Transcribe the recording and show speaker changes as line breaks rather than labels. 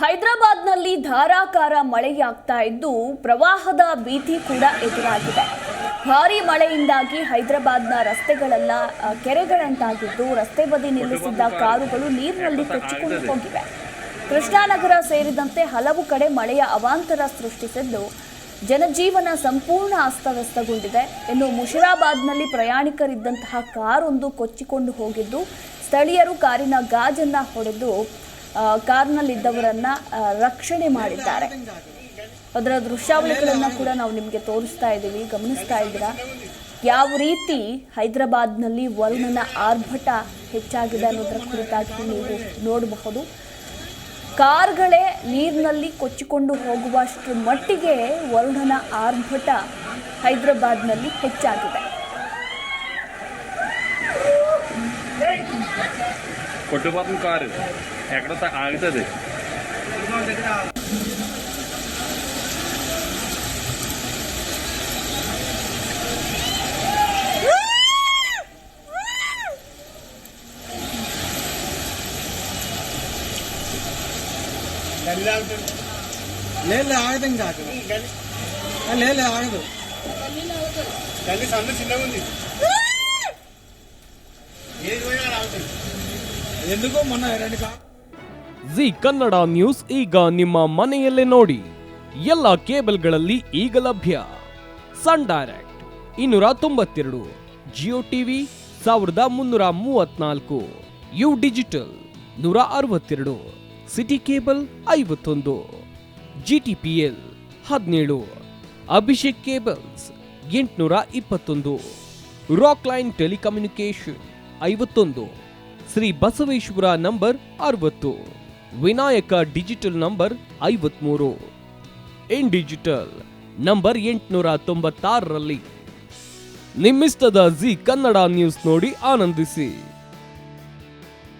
ಹೈದರಾಬಾದ್ನಲ್ಲಿ ಧಾರಾಕಾರ ಮಳೆಯಾಗ್ತಾ ಇದ್ದು ಪ್ರವಾಹದ ಭೀತಿ ಕೂಡ ಎದುರಾಗಿದೆ. ಭಾರೀ ಮಳೆಯಿಂದಾಗಿ ಹೈದರಾಬಾದ್ನ ರಸ್ತೆಗಳೆಲ್ಲ ಕೆರೆಗಳಂತಾಗಿದ್ದು ರಸ್ತೆ ಬದಿ ನಿಲ್ಲಿಸಿದ್ದ ಕಾರುಗಳು ನೀರಿನಲ್ಲಿ ಕೊಚ್ಚಿಕೊಂಡು ಹೋಗಿವೆ. ಕೃಷ್ಣಾನಗರ ಸೇರಿದಂತೆ ಹಲವು ಕಡೆ ಮಳೆಯ ಅವಾಂತರ ಸೃಷ್ಟಿಸಿದ್ದು ಜನಜೀವನ ಸಂಪೂರ್ಣ ಅಸ್ತವ್ಯಸ್ತಗೊಂಡಿದೆ. ಇನ್ನು ಮುಷಿರಾಬಾದ್ನಲ್ಲಿ ಪ್ರಯಾಣಿಕರಿದ್ದಂತಹ ಕಾರೊಂದು ಕೊಚ್ಚಿಕೊಂಡು ಹೋಗಿದ್ದು ಸ್ಥಳೀಯರು ಕಾರಿನ ಗಾಜನ್ನ ಹೊಡೆದು ಕಾರ್ನಲ್ಲಿದ್ದವರನ್ನ ರಕ್ಷಣೆ ಮಾಡಿದ್ದಾರೆ. ಅದರ ದೃಶ್ಯಾವಳಿಗಳನ್ನು ಕೂಡ ನಾವು ನಿಮಗೆ ತೋರಿಸ್ತಾ ಇದ್ದೀವಿ, ಗಮನಿಸ್ತಾ ಇದ್ದೀರಾ ಯಾವ ರೀತಿ ಹೈದರಾಬಾದ್ನಲ್ಲಿ ವರುಣನ ಆರ್ಭಟ ಹೆಚ್ಚಾಗಿದೆ ಅನ್ನೋದರ ಕುರಿತಾಗಿ ನೀವು ನೋಡಬಹುದು. ಕಾರ್ಗಳೇ ನೀರಿನಲ್ಲಿ ಕೊಚ್ಚಿಕೊಂಡು ಹೋಗುವಷ್ಟು ಮಟ್ಟಿಗೆ ವರುಣನ ಆರ್ಭಟ ಹೈದರಾಬಾದ್ನಲ್ಲಿ ಹೆಚ್ಚಾಗಿದೆ.
కొట్టుపోతుంది కారు ఎక్కడ ఆగుతుంది.
లేదు ఆగదు, ఇంకా లేదు ఆగదు. సన్న చిన్నగా ఉంది, ఎందుకో మొన్న
ಜಿ ಕನ್ನಡ ನ್ಯೂಸ್ ಈಗ ನಿಮ್ಮ ಮನೆಯಲ್ಲೇ ನೋಡಿ. ಎಲ್ಲ ಕೇಬಲ್ಗಳಲ್ಲಿ ಈಗ ಲಭ್ಯ. Sun Direct 292, Jio TV 1334, U digital 162, city cable 51, GTPL 17, Abhishek cables 821, rock line telecommunication 51, Shri Basaveshwara number 60, Vinayaka digital number 53, in digital number 896ರಲ್ಲಿ. ನಿಮ್ಮಿಸ್ತದ ಜಿ ಕನ್ನಡ ನ್ಯೂಸ್ ನೋಡಿ ಆನಂದಿಸಿ.